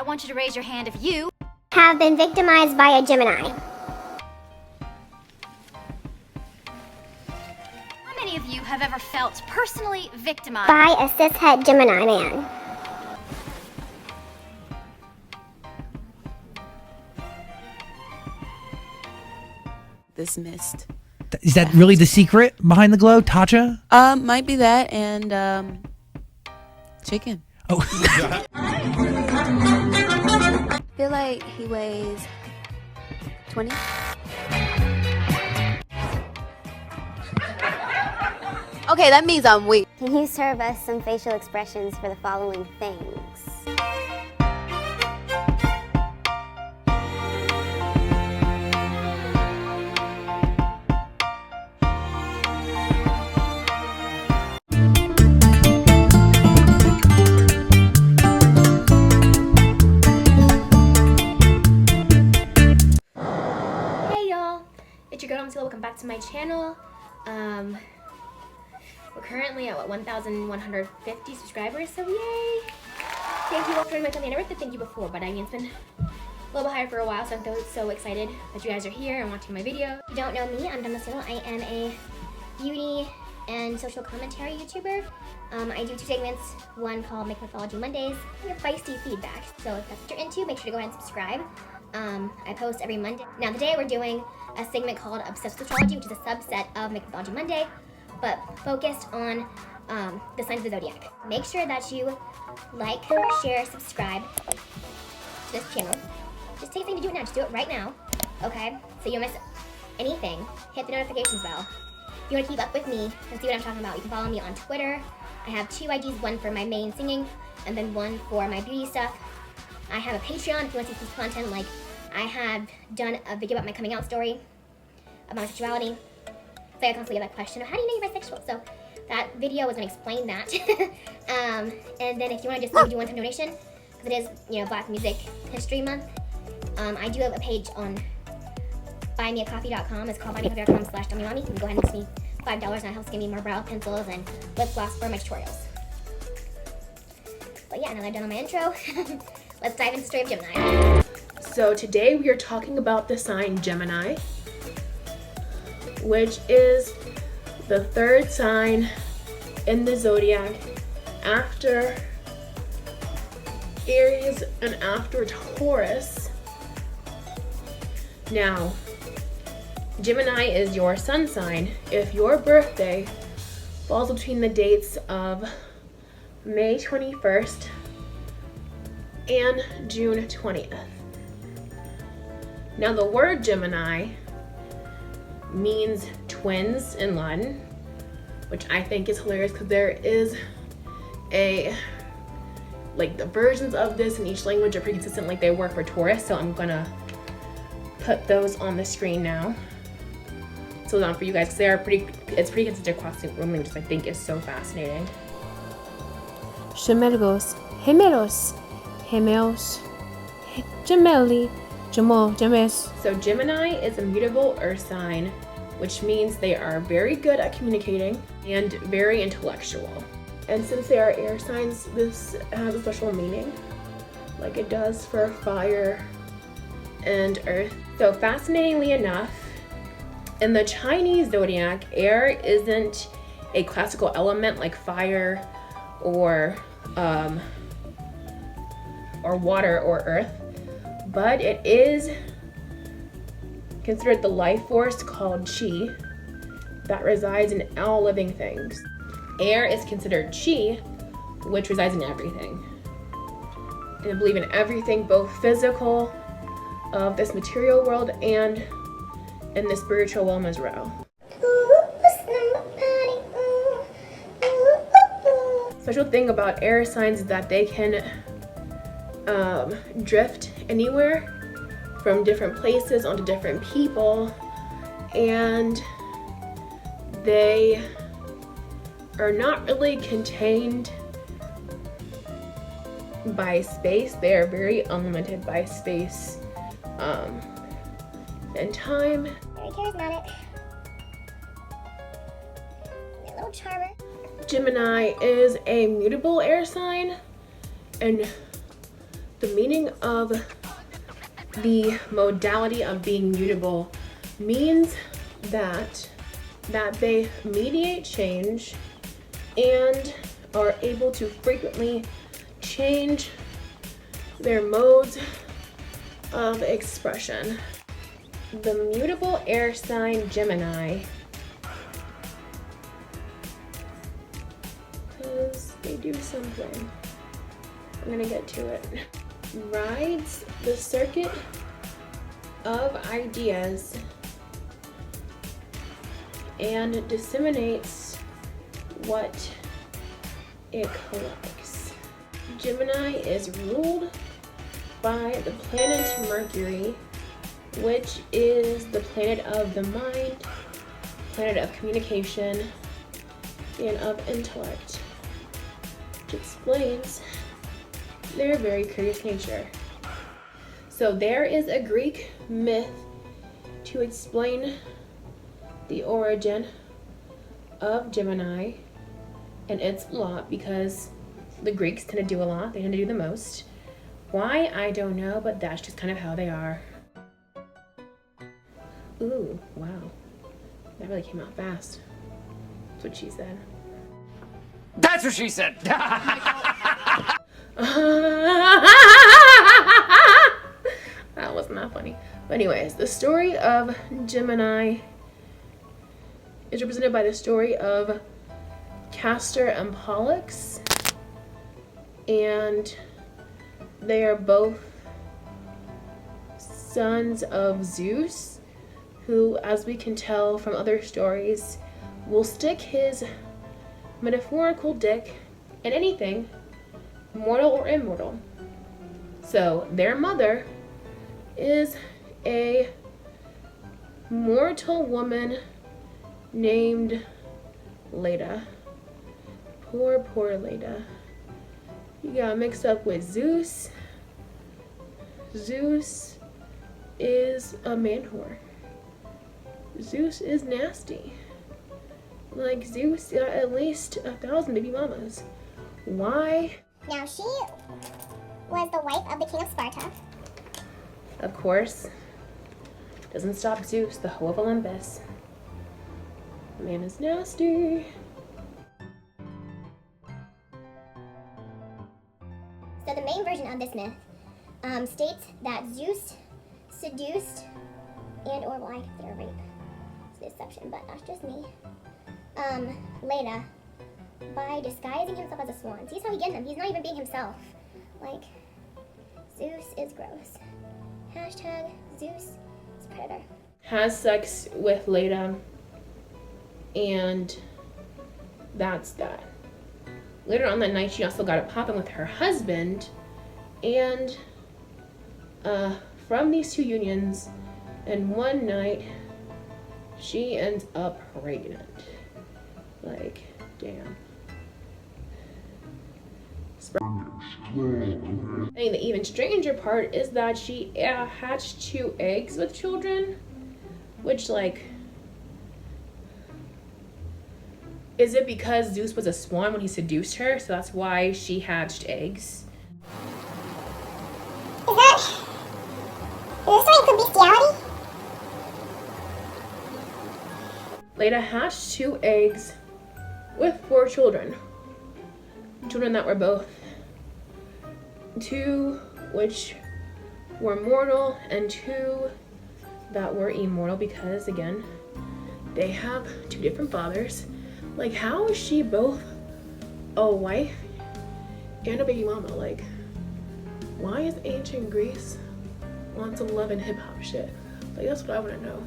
want you to raise your hand if you have been victimized by a Gemini. How many of you have ever felt personally victimized By a cishet Gemini man. This mist. Is that really the secret behind the glow, Tatcha? Might be that and chicken. Oh. I feel like he weighs 20. Okay, that means I'm weak. Can you serve us some facial expressions for the following things? Welcome back to my channel. We're currently at 1,150 subscribers, so yay! Thank you all for my family. I never did thank you before, but I mean, it's been a little bit higher for a while, so I'm so excited that you guys are here and watching my video. If you don't know me, I'm Damasceno. I am a beauty and social commentary YouTuber. I do 2 segments, one called Make Mythology Mondays, and feisty feedback. So if that's what you're into, make sure to go ahead and subscribe. I post every Monday. Now today we're doing a segment called Obsessed with Astrology, which is a subset of Make Mythology Monday, but focused on the signs of the Zodiac. Make sure that you like, share, subscribe to this channel. Just take a thing to do it now. Just do it right now, okay? So you don't miss anything. Hit the notifications bell. If you want to keep up with me and see what I'm talking about, you can follow me on Twitter. I have 2 IGs, one for my main singing, and then one for my beauty stuff. I have a Patreon if you want to see this content. Like, I have done a video about my coming out story, about my sexuality. So I constantly get that question of how do you know you're bisexual? So that video was going to explain that. And then if you want to just do one-time donation, because it is, you know, Black Music History Month, I do have a page on buymeacoffee.com. It's called buymeacoffee.com/dummymommy. You can go ahead and give me $5 and that helps give me more brow pencils and lip gloss for my tutorials. But yeah, now that I've done all my intro, let's dive into the story of Gemini. So today we are talking about the sign Gemini, which is the 3rd sign in the zodiac after Aries and after Taurus. Now, Gemini is your sun sign if your birthday falls between the dates of May 21st and June 20th. Now the word Gemini means twins in Latin, which I think is hilarious because there is the versions of this in each language are pretty consistent, like they work for Taurus, so I'm gonna put those on the screen now. So down for you guys, because it's pretty consistent across the languages, I think is so fascinating. Gemelos, gemelos, gemelos, gemelli, gemes. So Gemini is a mutable earth sign, which means they are very good at communicating and very intellectual. And since they are air signs, this has a special meaning, like it does for fire and earth. So fascinatingly enough, in the Chinese zodiac, air isn't a classical element like fire or water or earth, but it is considered the life force called Qi that resides in all living things. Air is considered Qi, which resides in everything. And I believe in everything, both physical of this material world and in the spiritual realm as well. Special thing about air signs is that they can drift anywhere from different places onto different people, and they are not really contained by space. They are very unlimited by space and time. Very charismatic. A little charmer. Gemini is a mutable air sign, and The meaning of the modality of being mutable means that they mediate change and are able to frequently change their modes of expression. The mutable air sign Gemini, because they do something. I'm gonna get to it. Rides the circuit of ideas and disseminates what it collects. Gemini is ruled by the planet Mercury, which is the planet of the mind, planet of communication, and of intellect, which explains their very curious nature. So there is a Greek myth to explain the origin of Gemini and its lot, because the Greeks tend to do a lot, they tend to do the most. Why, I don't know, but that's just kind of how they are. Ooh, wow. That really came out fast. That's what she said. That's what she said! That was not funny. But anyways, the story of Gemini is represented by the story of Castor and Pollux, and they are both sons of Zeus, who, as we can tell from other stories, will stick his metaphorical dick in anything, mortal or immortal. So their mother is a mortal woman named Leda. Poor Leda. You got mixed up with Zeus. Zeus is a man whore. Zeus is nasty. Like, Zeus got at least 1,000 baby mamas. Why? Now, she was the wife of the king of Sparta. Of course. Doesn't stop Zeus, the hoe of Olympus. The man is nasty. So the main version of this myth states that Zeus seduced and or, well, I consider rape. It's deception, but that's just me. Leda, by disguising himself as a swan. See how he gets him? He's not even being himself. Like, Zeus is gross. Hashtag Zeus is predator. Has sex with Leda, and that's that. Later on that night, she also got it popping with her husband, and from these two unions, and one night, she ends up pregnant. Like, damn. And the even stranger part is that she hatched 2 eggs with children, which, like, is it because Zeus was a swan when he seduced her, so that's why she hatched eggs? Is this starting for bestiality? Leda hatched 2 eggs with 4 children. Children that were both 2 which were mortal and 2 that were immortal, because again, they have 2 different fathers. Like, how is she both a wife and a baby mama? Like, why is ancient Greece on some love and hip hop shit? Like, that's what I want to know.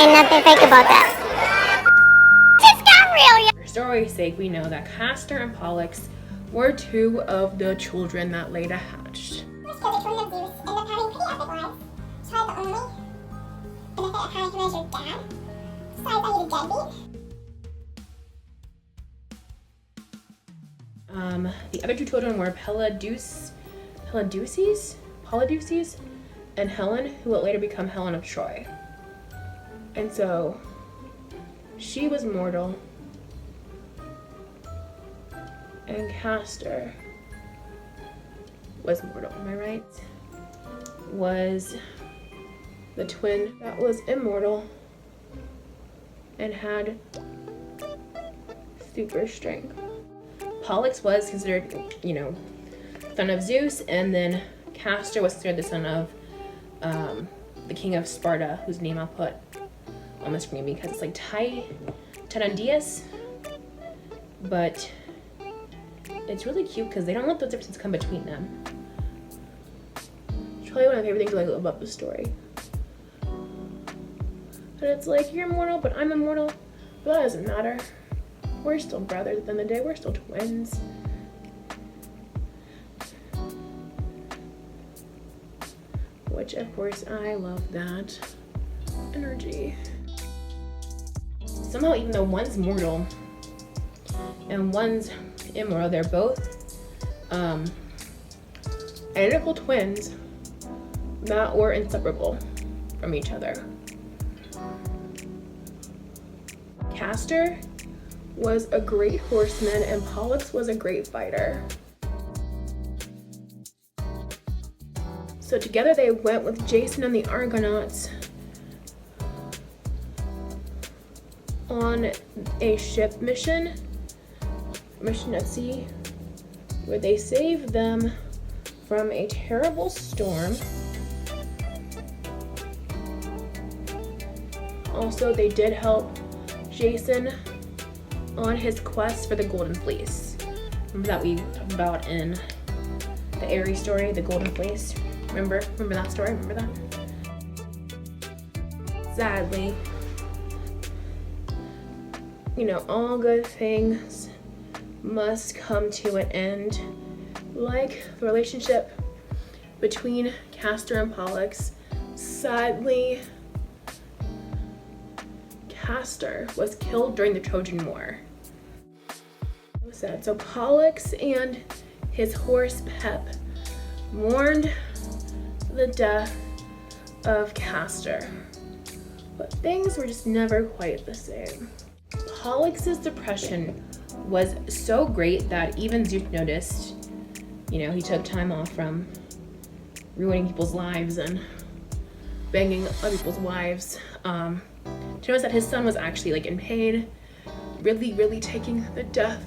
Ain't nothing fake about that. Just got real, yeah. For story's sake, we know that Castor and Pollux were 2 of the children that Leda hatched. First kids are children of Zeus end up having pretty epic lives. Child the only benefit of having him as your dad. Besides that, he's a deadbeat. The other 2 children were Polydeuces, and Helen, who would later become Helen of Troy. And so she was mortal, and Castor was mortal, am I right? Was the twin that was immortal and had super strength. Pollux was considered, you know, son of Zeus, and then Castor was considered the son of the king of Sparta, whose name I'll put on the screen because it's like Tyrannus, but it's really cute because they don't let those differences come between them. It's probably one of my favorite things I love about the story. But it's like, you're immortal, but I'm immortal, but that doesn't matter. We're still brothers at the end of the day. We're still twins. Which, of course, I love that energy. Somehow, even though one's mortal and one's immortal, they're both identical twins that were inseparable from each other. Castor was a great horseman and Pollux was a great fighter. So together they went with Jason and the Argonauts on a ship mission at sea, where they saved them from a terrible storm. Also, they did help Jason on his quest for the Golden Fleece. Remember that we talked about in the Aries story, the Golden Fleece? Remember that story? Remember that? Sadly, you know, all good things must come to an end. Like the relationship between Castor and Pollux. Sadly, Castor was killed during the Trojan War. It was sad. So Pollux and his horse Pep mourned the death of Castor, but things were just never quite the same. Pollux's depression was so great that even Zeus noticed. You know, he took time off from ruining people's lives and banging other people's wives to notice that his son was actually like in pain, really taking the death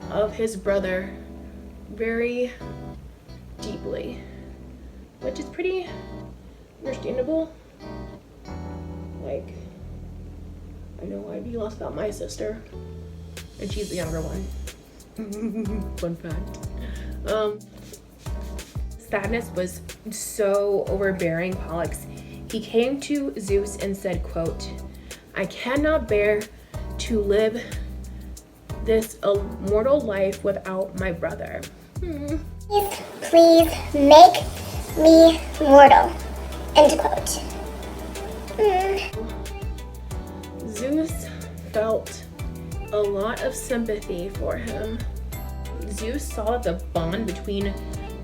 of his brother very deeply, which is pretty understandable. Like, I know I'd be lost without my sister, and she's the younger one. Fun fact. Sadness was so overbearing Pollux. He came to Zeus and said, quote, "I cannot bear to live this mortal life without my brother." Please make me mortal. End quote. Zeus felt a lot of sympathy for him. Zeus saw that the bond between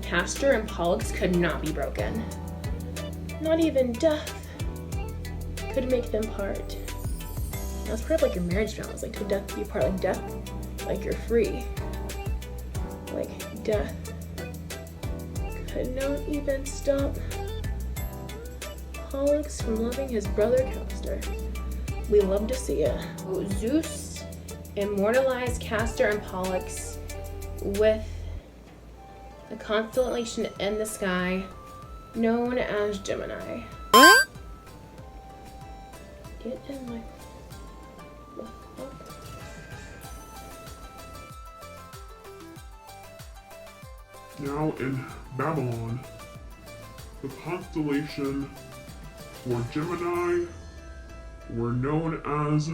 Castor and Pollux could not be broken. Not even death could make them part. That's part of like your marriage vows, like to death be part, like death, like you're free. Like death could not even stop Pollux from loving his brother Castor. We love to see it. Zeus immortalized Castor and Pollux with the constellation in the sky known as Gemini. Get in my... Now in Babylon, the constellation for Gemini were known as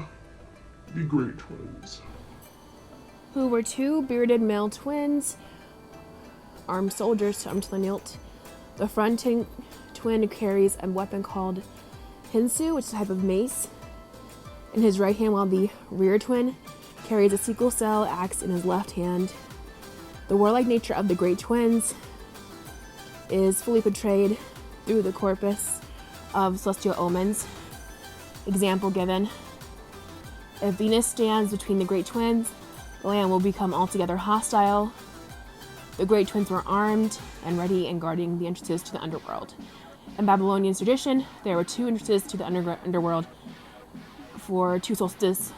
the Great Twins, who were two bearded male twins, armed soldiers to the hilt. The fronting twin carries a weapon called Hinsu, which is a type of mace, in his right hand, while the rear twin carries a sickle cell axe in his left hand. The warlike nature of the Great Twins is fully portrayed through the corpus of celestial omens, Example given. If Venus stands between the great twins, the land will become altogether hostile. The great twins were armed and ready and guarding the entrances to the underworld. In Babylonian tradition, there were 2 entrances to the underworld for two solstices,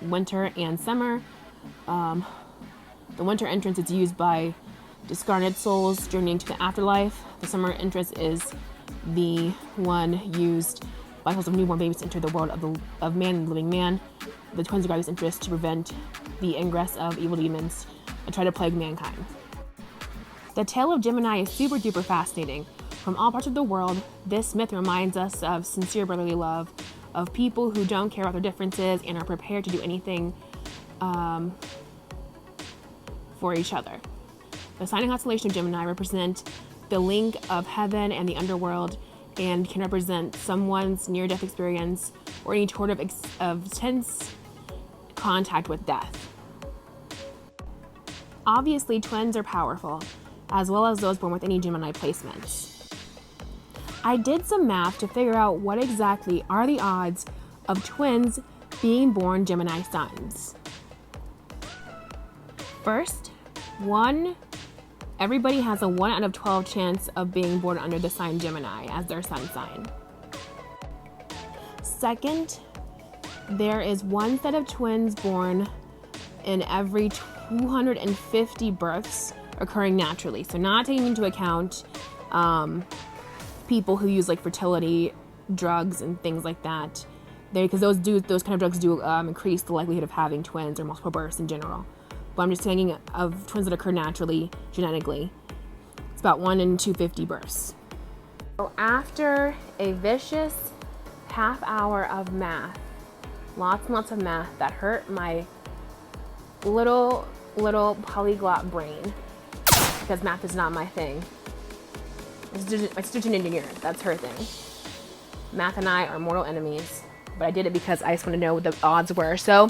winter and summer. The winter entrance is used by discarnate souls journeying to the afterlife. The summer entrance is the one used by souls of newborn babies to enter the world of man and living man. The twins guard this entrance to prevent the ingress of evil demons and try to plague mankind. The tale of Gemini is super duper fascinating. From all parts of the world, this myth reminds us of sincere brotherly love, of people who don't care about their differences and are prepared to do anything for each other. The sign and constellation of Gemini represent the link of heaven and the underworld and can represent someone's near-death experience or any sort of tense contact with death. Obviously, twins are powerful, as well as those born with any Gemini placements. I did some math to figure out what exactly are the odds of twins being born Gemini suns. First, everybody has a 1 out of 12 chance of being born under the sign Gemini as their sun sign. Second, there is one set of twins born in every 250 births occurring naturally. So not taking into account people who use like fertility drugs and things like that. Because those kind of drugs do increase the likelihood of having twins or multiple births in general. But I'm just thinking of twins that occur naturally, genetically. It's about 1 in 250 births. So after a vicious half hour of math, lots and lots of math that hurt my little polyglot brain, because math is not my thing. My sister's an engineer, that's her thing. Math and I are mortal enemies, but I did it because I just want to know what the odds were. So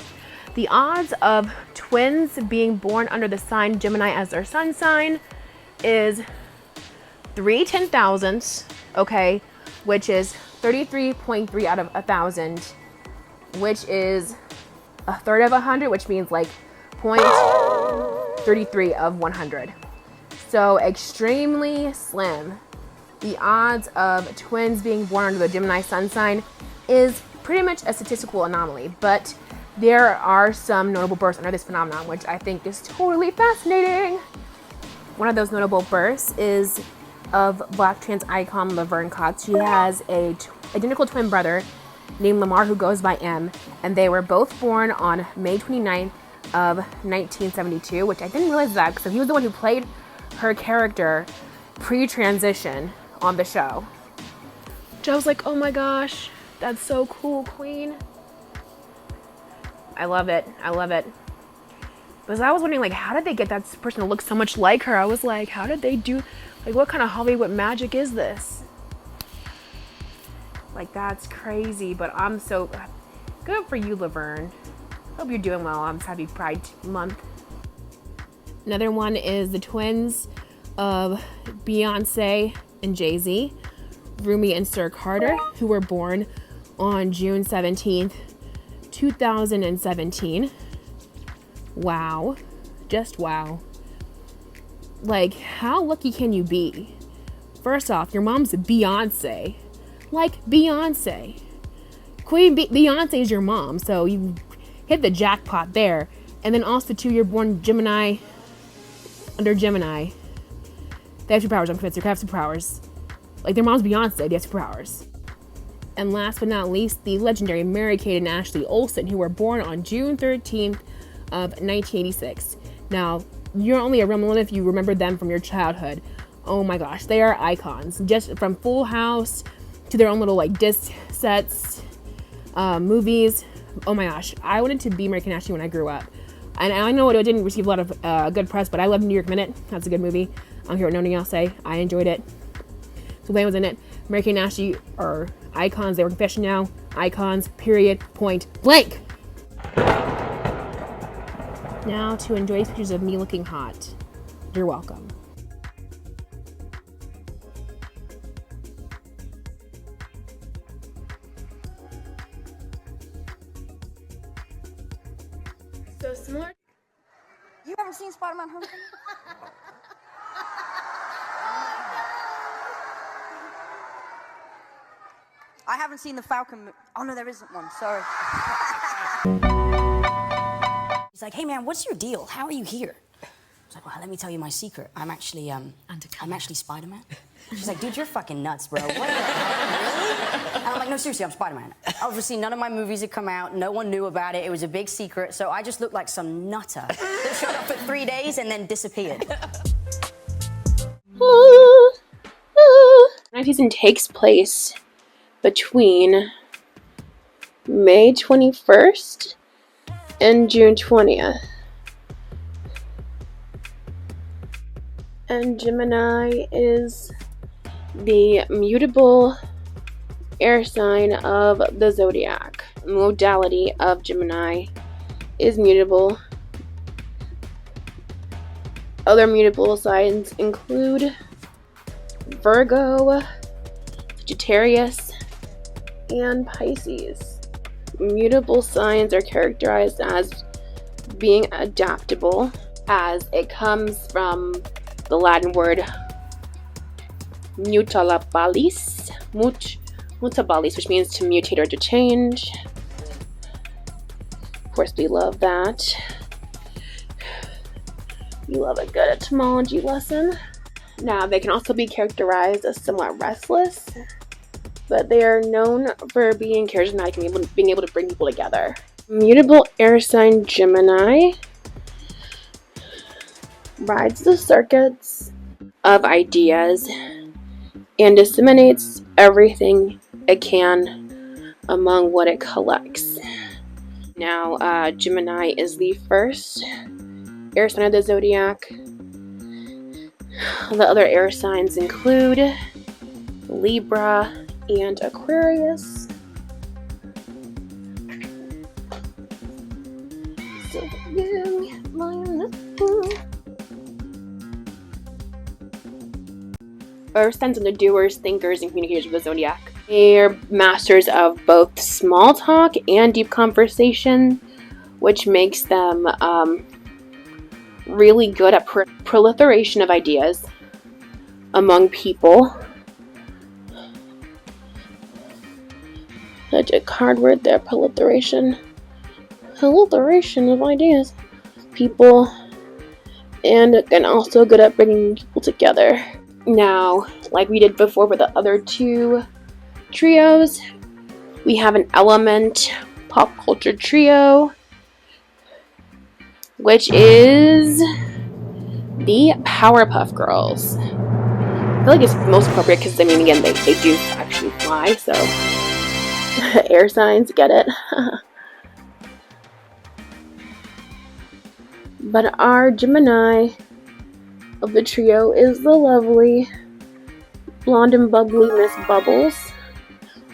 the odds of twins being born under the sign Gemini as their sun sign is 3 10,000ths, okay, which is 33.3 out of 1,000, which is a third of 100, which means like 0.33 of 100. So extremely slim. The odds of twins being born under the Gemini sun sign is pretty much a statistical anomaly, but there are some notable births under this phenomenon, which I think is totally fascinating. One of those notable births is of Black trans icon Laverne Cox. She has a identical twin brother named Lamar who goes by M, and they were both born on May 29th of 1972, which I didn't realize that because he was the one who played her character pre-transition on the show. Which I was like, oh my gosh, that's so cool, queen. I love it. I love it. Because I was wondering, like, how did they get that person to look so much like her? I was like, how did they do, like, what kind of Hollywood magic is this? Like, that's crazy, but I'm so good for you, Laverne. Hope you're doing well. I'm happy Pride Month. Another one is the twins of Beyonce and Jay-Z, Rumi and Sir Carter, who were born on June 17th, 2017. Wow. Just wow. Like, how lucky can you be? First off, your mom's Beyonce. Like, Beyonce. Queen Beyonce is your mom, so you hit the jackpot there. And then also, too, you're born Gemini, under Gemini. They have superpowers. I'm convinced they have superpowers. Like, their mom's Beyonce. They have superpowers. And last but not least, the legendary Mary-Kate and Ashley Olsen, who were born on June 13th of 1986. Now, you're only a real if you remember them from your childhood. Oh my gosh, they are icons. Just from Full House to their own little like disc sets, movies. Oh my gosh, I wanted to be Mary-Kate and Ashley when I grew up. And I know it didn't receive a lot of good press, but I loved New York Minute. That's a good movie. I don't hear what nobody else say. I enjoyed it. So Wayne was in it. Mary-Kate and Ashley are icons. They were confession now. Icons, period, point blank. Now to enjoy pictures of me looking hot. You're welcome. So similar. You haven't seen Spider-Man Homecoming? I haven't seen the Falcon. Oh no, there isn't one. Sorry. He's like, hey man, what's your deal? How are you here? I was like, well, let me tell you my secret. I'm actually Spider-Man. She's like, dude, you're fucking nuts, bro. What the hell? Really? And I'm like, no, seriously, I'm Spider-Man. Obviously, none of my movies had come out. No one knew about it. It was a big secret. So I just looked like some nutter that showed up for 3 days and then disappeared. Night season takes place between May 21st and June 20th. And Gemini is the mutable air sign of the Zodiac. Modality of Gemini is mutable. Other mutable signs include Virgo, Sagittarius, and Pisces. Mutable signs are characterized as being adaptable, as it comes from the Latin word mutabilis, which means to mutate or to change. Of course, we love that. You love a good etymology lesson. Now, they can also be characterized as somewhat restless, but they are known for being charismatic and being able to bring people together. Mutable air sign Gemini rides the circuits of ideas and disseminates everything it can among what it collects. Now, Gemini is the first air sign of the Zodiac. The other air signs include Libra and Aquarius. Earth signs are the doers, thinkers, and communicators of the Zodiac. They're masters of both small talk and deep conversation, which makes them really good at proliferation of ideas among people. Such a card word there, proliferation. Proliferation of ideas. People, and also good at bringing people together. Now, like we did before with the other two trios, we have an element pop culture trio, which is the Powerpuff Girls. I feel like it's most appropriate because, I mean, again, they do actually fly, so air signs, get it. But our Gemini of the trio is the lovely blonde and bubbly Miss Bubbles.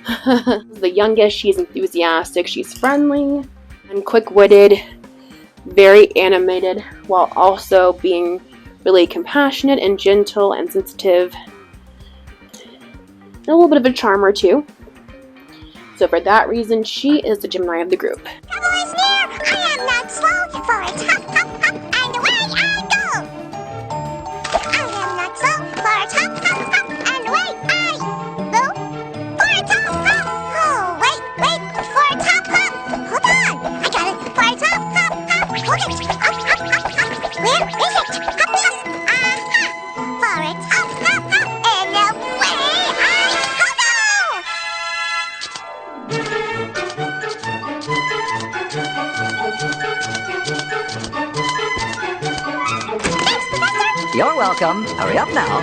The youngest, she's enthusiastic, she's friendly and quick-witted, very animated, while also being really compassionate and gentle and sensitive. And a little bit of a charmer too. So for that reason, she is the Gemini of the group. Come on, Sneer! I am not slow for a top, hop, hop, and away I go! I am not slow for a top, hop, hop, and away I go! For a top, hop! Oh, wait, for a top, hop! Hold on! I got it! For a top, hop, hop! Hold it! Hop, hop, hop, hop! Where is it? Hop, hop! Aha! For a top, hop, hop, and away I go! You're welcome. Hurry up now.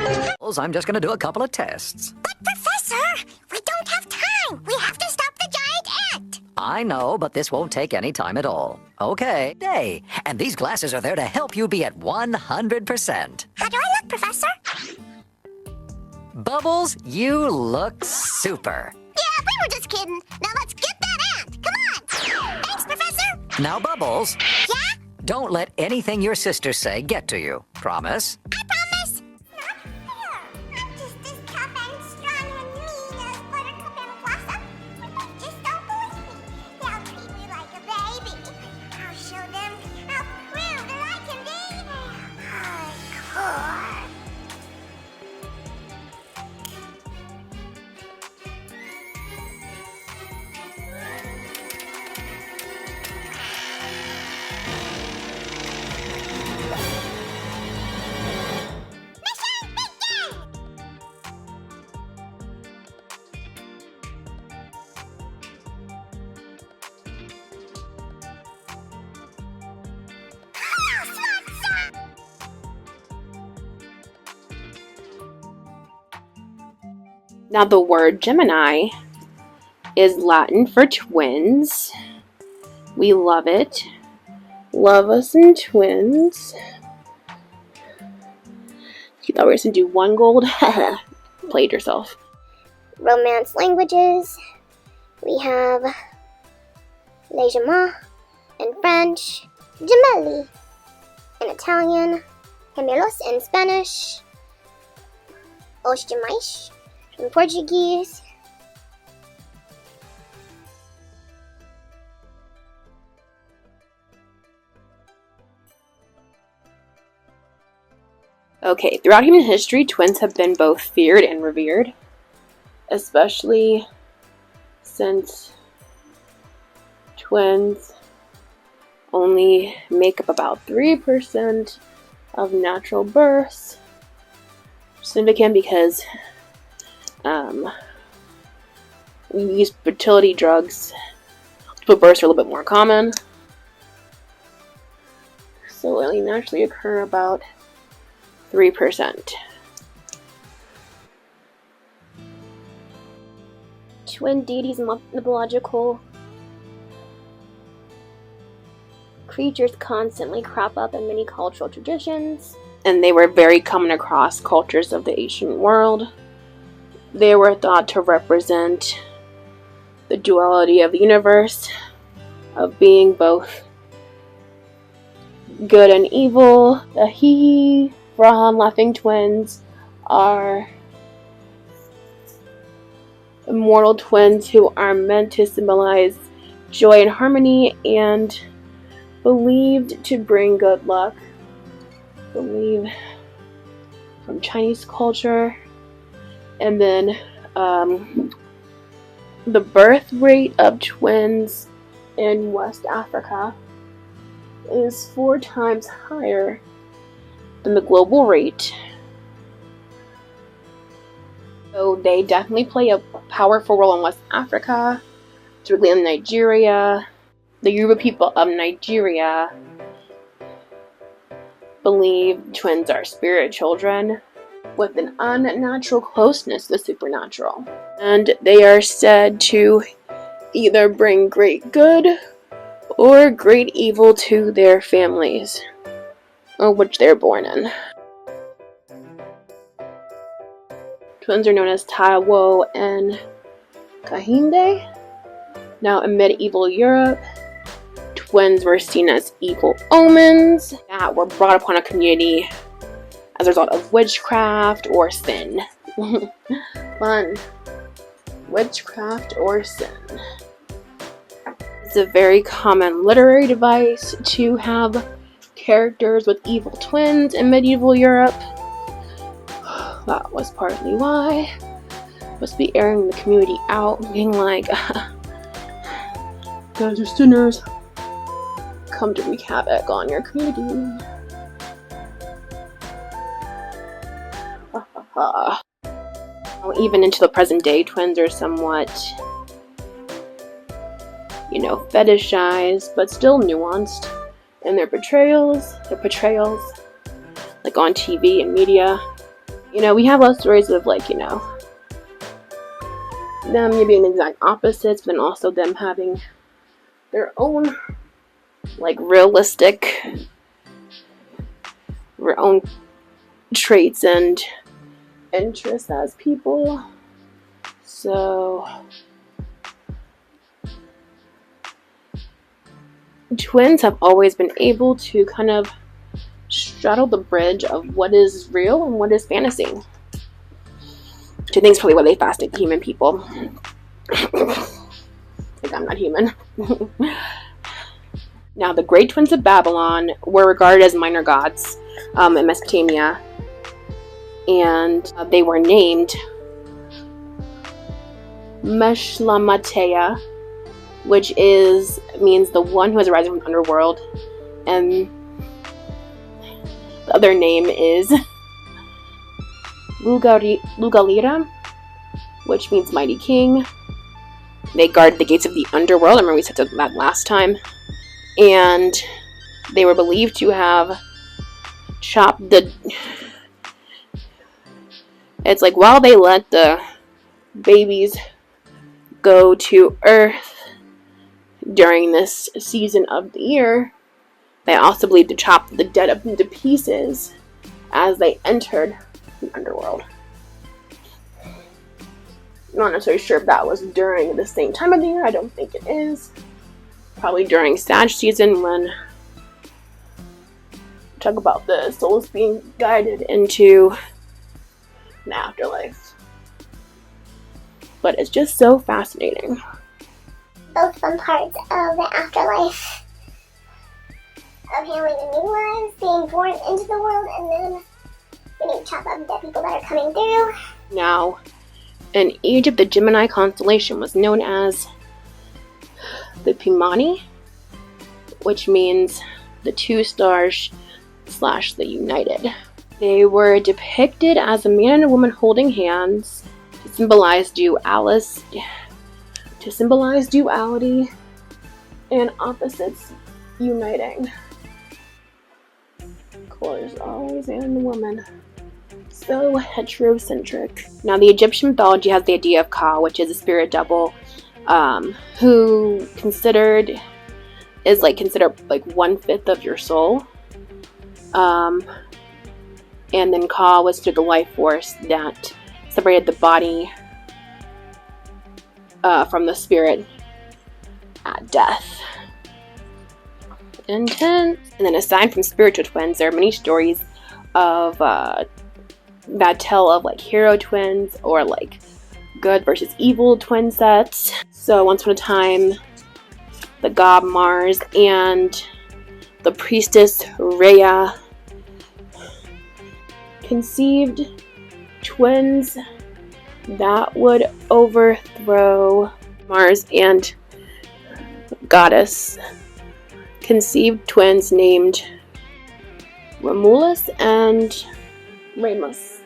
I'm just going to do a couple of tests. But, Professor, we don't have time. We have to stop the giant ant. I know, but this won't take any time at all. Okay, day. And these glasses are there to help you be at 100%. How do I look, Professor? Bubbles, you look super. Yeah, we were just kidding. Now let's get that ant. Come on. Thanks, Professor. Now, Bubbles. Yeah? Don't let anything your sisters say get to you. Promise? I promise. Not fair. I'm just as tough and strong and mean as Buttercup and Blossom, but they just don't believe me. They'll treat me like a baby. I'll show them Now the word Gemini is Latin for twins. We love it. Love us some twins. You thought we were going to do one gold? Played yourself. Romance languages. We have Les Gemins in French, Gemelli in Italian, Gemelos in Spanish, Os Gemais in Portuguese. Okay, throughout human history, twins have been both feared and revered, especially since twins only make up about 3% of natural births. Significant because we use fertility drugs, but births are a little bit more common. So they only naturally occur about 3%. Twin deities and mythological creatures constantly crop up in many cultural traditions. And they were very common across cultures of the ancient world. They were thought to represent the duality of the universe, of being both good and evil. The hee Raham laughing twins are immortal twins who are meant to symbolize joy and harmony and believed to bring good luck. Believe from Chinese culture. And then the birth rate of twins in West Africa is 4 times higher than the global rate. So they definitely play a powerful role in West Africa, particularly in Nigeria. The Yoruba people of Nigeria believe twins are spirit children with an unnatural closeness to the supernatural. And they are said to either bring great good or great evil to their families, which they're born in. Twins are known as Taiwo and Kahinde. Now in medieval Europe, twins were seen as evil omens that were brought upon a community as a result of witchcraft or sin. Fun. Witchcraft or sin. It's a very common literary device to have characters with evil twins in medieval Europe. That was partly why. Must be airing the community out, being like, guys are sinners. Come to wreak havoc on your community. Even into the present day, twins are somewhat, fetishized, but still nuanced in their portrayals, like on TV and media. We have love stories of them being exact opposites, but then also them having their own realistic traits and interests as people. So twins have always been able to kind of straddle the bridge of what is real and what is fantasy, which I think is probably why they fascinate human people. I'm not human. Now, the great twins of Babylon were regarded as minor gods in Mesopotamia, and they were named Meshlamateya, which means the one who has arisen from the underworld, and the other name is Lugalira, which means mighty king. They guarded the gates of the underworld. I remember we said that last time. And they were believed to have chopped while they let the babies go to Earth during this season of the year, they also believe to chop the dead up into pieces as they entered the underworld. I'm not necessarily sure if that was during the same time of the year. I don't think it is. Probably during Sag season when talk about the souls being guided into an afterlife. But it's just so fascinating. Both fun parts of the afterlife. Of handling the new lives, being born into the world, and then we need to chop up the people that are coming through. Now, in Egypt, the Gemini constellation was known as the Pimani, which means the two stars / the united. They were depicted as a man and a woman holding hands to symbolize duality and opposites uniting. Of course, always man and woman. So heterocentric. Now, the Egyptian mythology has the idea of Ka, which is a spirit double, who is considered like 1/5 of your soul. And then Ka was through the life force that separated the body from the spirit at death. Intense. And then aside from spiritual twins, there are many stories of that tell of like hero twins or like good versus evil twin sets. So once upon a time, the god Mars and the priestess Rhea conceived twins that would overthrow Mars, and goddess conceived twins named Romulus and Remus.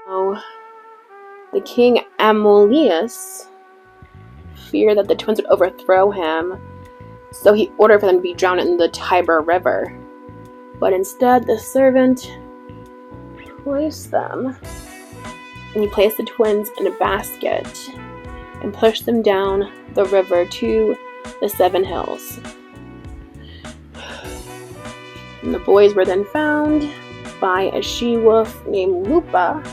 So, the king Amulius feared that the twins would overthrow him, so he ordered for them to be drowned in the Tiber River. But instead, the servant placed them, and he placed the twins in a basket and pushed them down the river to the 7 hills. And the boys were then found by a she-wolf named Lupa,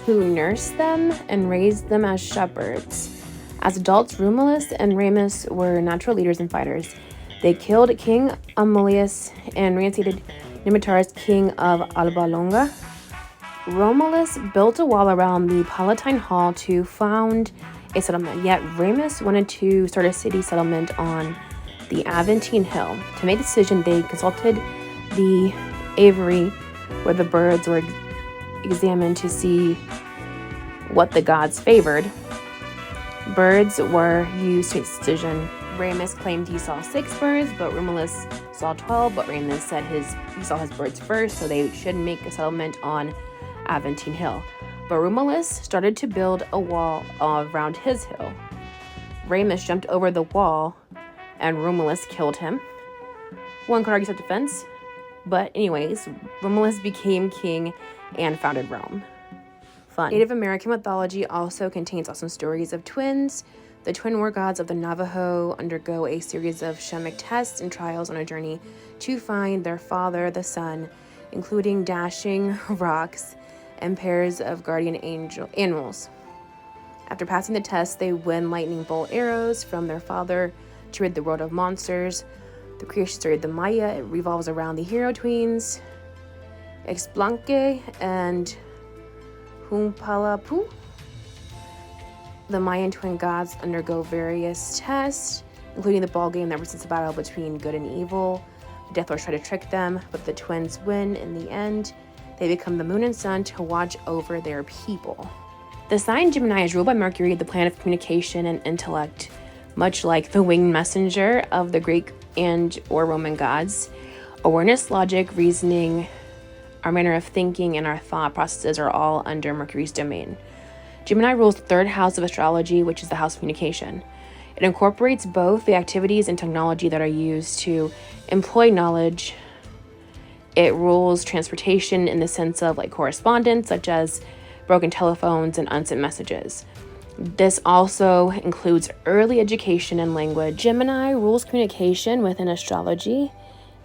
who nursed them and raised them as shepherds. As adults, Romulus and Remus were natural leaders and fighters. They killed King Amulius and reinstated Nimitaris, king of Alba Longa. Romulus built a wall around the Palatine Hall to found a settlement, yet Remus wanted to start a city settlement on the Aventine Hill. To make the decision, they consulted the aviary where the birds were examined to see what the gods favored. Birds were used to make the decision. Remus claimed he saw 6 birds, but Romulus saw 12, but Remus said he saw his birds first, so they should make a settlement on Aventine Hill. But Romulus started to build a wall around his hill. Remus jumped over the wall, and Romulus killed him. One could argue self-defense, but anyways, Romulus became king and founded Rome. Fun. Native American mythology also contains awesome stories of twins. The twin war gods of the Navajo undergo a series of shamic tests and trials on a journey to find their father, the sun, including dashing rocks and pairs of guardian animals. After passing the test, they win lightning bolt arrows from their father to rid the world of monsters. The creation story of the Maya, it revolves around the hero twins, Exblanque and Humpalapu. The Mayan twin gods undergo various tests, including the ball game that represents the battle between good and evil. The Death Lords try to trick them, but the twins win in the end. They become the moon and sun to watch over their people. The sign Gemini is ruled by Mercury, the planet of communication and intellect, much like the winged messenger of the Greek and or Roman gods. Awareness, logic, reasoning, our manner of thinking, and our thought processes are all under Mercury's domain. Gemini rules the 3rd house of astrology, which is the house of communication. It incorporates both the activities and technology that are used to employ knowledge It rules transportation in the sense of like correspondence, such as broken telephones and unsent messages. This also includes early education and language. Gemini rules communication within astrology,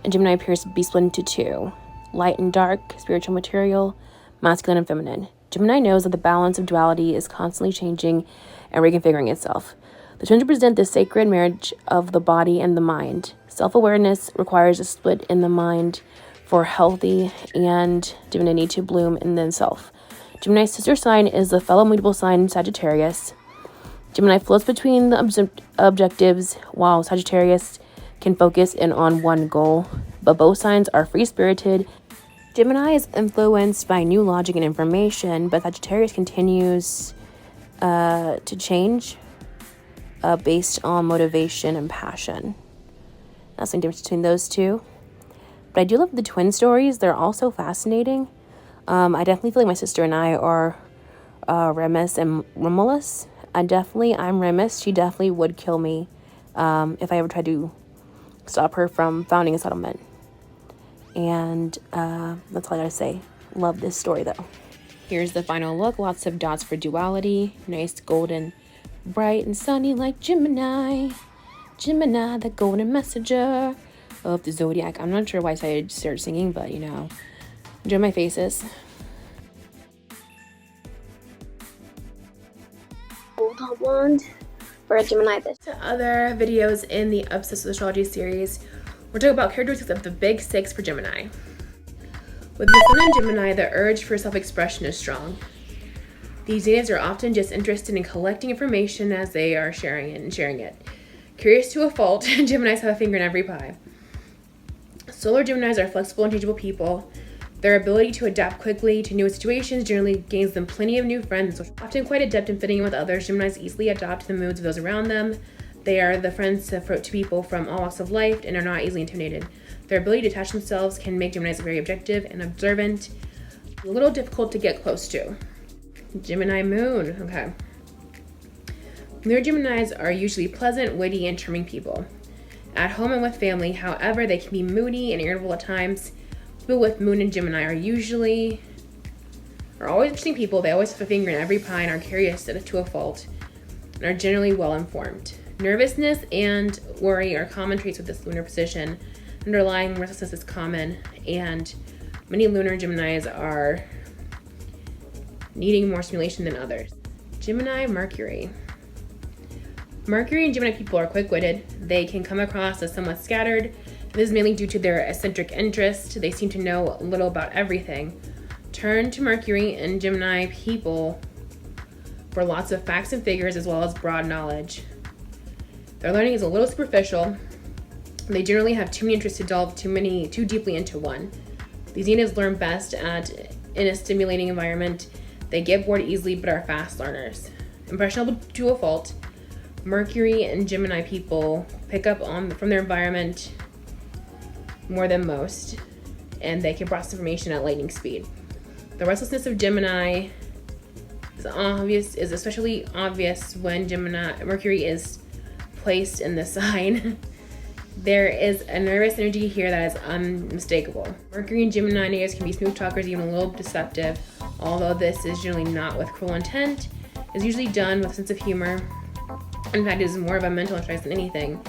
and Gemini appears to be split into two: light and dark, spiritual material, masculine and feminine. Gemini knows that the balance of duality is constantly changing and reconfiguring itself. The twins represent the sacred marriage of the body and the mind. Self-awareness requires a split in the mind for healthy and divinity to bloom in themselves. Gemini's sister sign is the fellow mutable sign Sagittarius. Gemini floats between the objectives, while Sagittarius can focus in on one goal, but both signs are free-spirited. Gemini is influenced by new logic and information, but Sagittarius continues to change based on motivation and passion. That's the difference between those two. But I do love the twin stories. They're also fascinating. I definitely feel like my sister and I are Remus and Romulus. I'm Remus. She definitely would kill me if I ever tried to stop her from founding a settlement. And that's all I gotta say. Love this story though. Here's the final look. Lots of dots for duality. Nice golden, bright and sunny like Gemini. Gemini, the golden messenger of the Zodiac. I'm not sure why I started singing, but you know, enjoy my faces. Top wand for a Gemini this. To other videos in the Obsessed with Astrology series, we're talking about characteristics of the big six for Gemini. With the Sun in Gemini, the urge for self-expression is strong. These Zodiacs are often just interested in collecting information as they are sharing it. Curious to a fault, Geminis have a finger in every pie. Solar Geminis are flexible and changeable people. Their ability to adapt quickly to new situations generally gains them plenty of new friends. Often quite adept in fitting in with others, Geminis easily adapt to the moods of those around them. They are the friends to people from all walks of life and are not easily intimidated. Their ability to attach themselves can make Geminis very objective and observant, a little difficult to get close to. Gemini Moon, okay. Moon Geminis are usually pleasant, witty, and charming people. At home and with family, however, they can be moody and irritable at times. People with Moon and Gemini are always interesting people. They always have a finger in every pie and are curious to a fault, and are generally well informed. Nervousness and worry are common traits with this lunar position. Underlying restlessness is common, and many lunar Geminis are needing more stimulation than others. Gemini Mercury. Mercury and Gemini people are quick-witted. They can come across as somewhat scattered. This is mainly due to their eccentric interest. They seem to know a little about everything. Turn to Mercury and Gemini people for lots of facts and figures as well as broad knowledge. Their learning is a little superficial. They generally have too many interests to delve too deeply into one. These Zodiacs learn best in a stimulating environment. They get bored easily but are fast learners. Impressionable to a fault, Mercury and Gemini people pick up from their environment more than most, and they can process information at lightning speed. The restlessness of Gemini is especially obvious when Mercury is placed in the sign. There is a nervous energy here that is unmistakable. Mercury and Gemini natives can be smooth talkers, even a little deceptive, although this is generally not with cruel intent. It's usually done with a sense of humor. In fact, it is more of a mental choice than anything.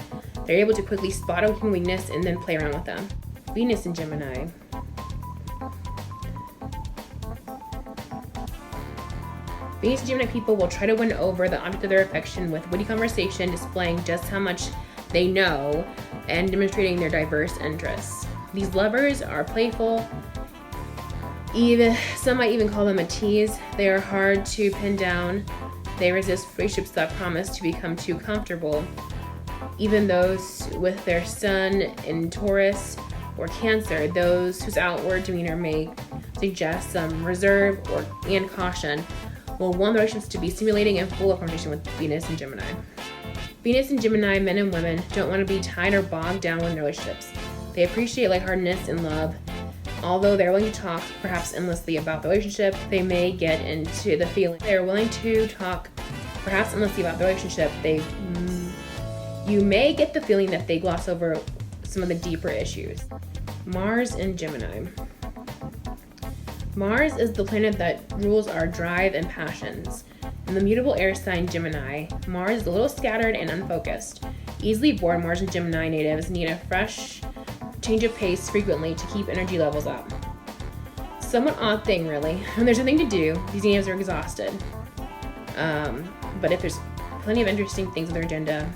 They're able to quickly spot a weakness and then play around with them. Venus and Gemini. Venus and Gemini people will try to win over the object of their affection with witty conversation, displaying just how much they know and demonstrating their diverse interests. These lovers are playful. Some might even call them a tease. They are hard to pin down. They resist relationships that promise to become too comfortable. Even those with their sun in Taurus or Cancer, those whose outward demeanor may suggest some reserve and caution, will want the relationships to be stimulating and full of conversation with Venus and Gemini. Venus and Gemini, men and women, don't want to be tied or bogged down in their relationships. They appreciate lightheartedness and love. Although they're willing to talk perhaps endlessly about the relationship, they may get into the feeling. They are willing to talk perhaps endlessly about the relationship. You may get the feeling that they gloss over some of the deeper issues. Mars and Gemini. Mars is the planet that rules our drive and passions. In the mutable air sign Gemini, Mars is a little scattered and unfocused. Easily bored, Mars and Gemini natives need a fresh change of pace frequently to keep energy levels up. Somewhat odd thing, really. When there's nothing to do, these natives are exhausted. But if there's plenty of interesting things on their agenda,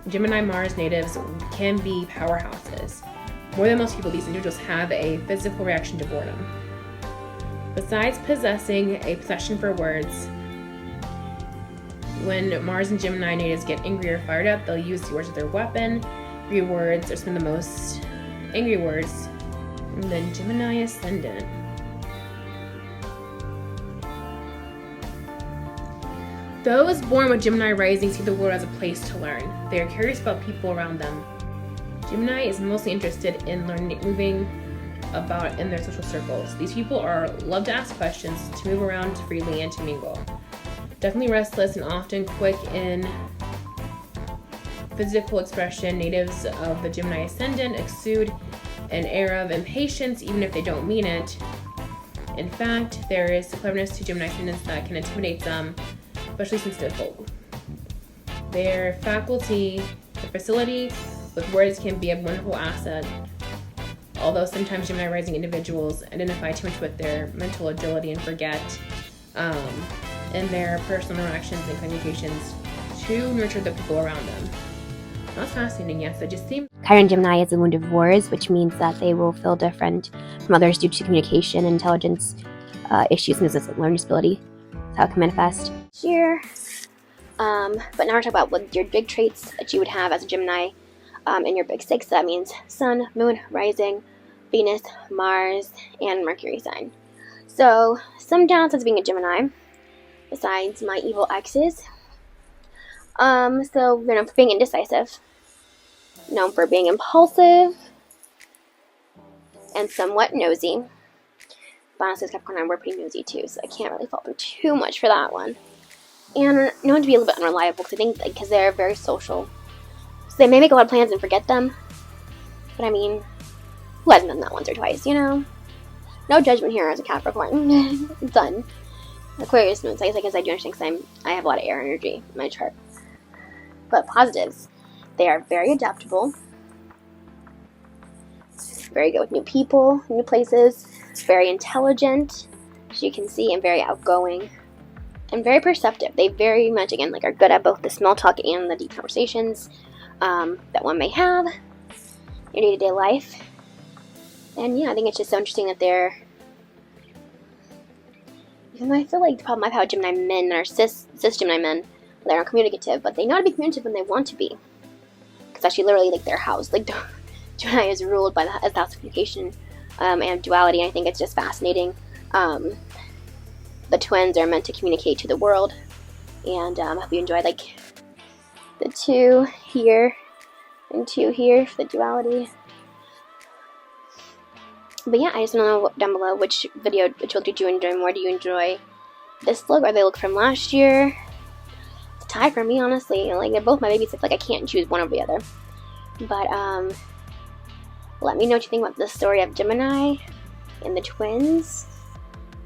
Gemini Mars natives can be powerhouses. More than most people, these individuals have a physical reaction to boredom. Besides possessing a passion for words, when Mars and Gemini natives get angry or fired up, they'll use the words as their weapon. Angry words are some of the most angry words. And then Gemini Ascendant. Those born with Gemini rising see the world as a place to learn. They are curious about people around them. Gemini is mostly interested in learning, moving about in their social circles. These people love to ask questions, to move around freely, and to mingle. Definitely restless and often quick in physical expression, natives of the Gemini Ascendant exude an air of impatience even if they don't mean it. In fact, there is a cleverness to Gemini Ascendants that can intimidate them, especially since they're bold. Their facility with words can be a wonderful asset, although sometimes Gemini rising individuals identify too much with their mental agility and forget in their personal interactions and communications to nurture the people around them. That's fascinating, yes. It just seems Chiron Gemini is a wound of wars, which means that they will feel different from others due to communication and intelligence issues and business learning disability. That's how it can manifest. Here. But now we're talking about what your big traits that you would have as a Gemini in your big six. That means Sun, Moon, Rising, Venus, Mars, and Mercury sign. So some downsides of being a Gemini, besides my evil exes. So they're known for being indecisive, known for being impulsive, and somewhat nosy. But honestly, as Capricorn, we're pretty nosy too, so I can't really fault them too much for that one. And known to be a little bit unreliable, because I think because they're very social. So they may make a lot of plans and forget them. But I mean, who hasn't done that once or twice, you know? No judgment here as a Capricorn. Done. Aquarius moon, so I guess I do understand because I have a lot of air energy in my chart. But positives, they are very adaptable, very good with new people, new places, very intelligent, as you can see, and very outgoing, and very perceptive. They very much, again, like are good at both the small talk and the deep conversations that one may have in your day-to-day life. And yeah, I think it's just so interesting that they're, even though I feel like the problem I've had with Gemini men are cis Gemini men, they're not communicative, but they know how to be communicative when they want to be. Because actually, literally, like their house, like Gemini is ruled by the house of communication and duality. And I think it's just fascinating. The twins are meant to communicate to the world, and I hope you enjoyed like the 2 here and 2 here for the duality. But yeah, I just want to know down below which did you enjoy more. Do you enjoy this look, or they look from last year? It's a tie for me, honestly. Like, they're both my babies. I feel like I can't choose one over the other. But let me know what you think about the story of Gemini and the twins,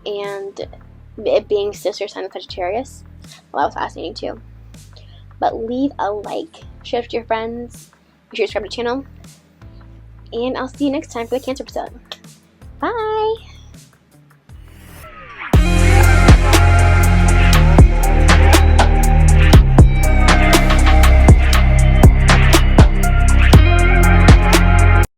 and it being sister sign of Sagittarius. Well, that was fascinating too. But leave a like, share it to your friends, be sure to subscribe to the channel, and I'll see you next time for the Cancer episode. Bye!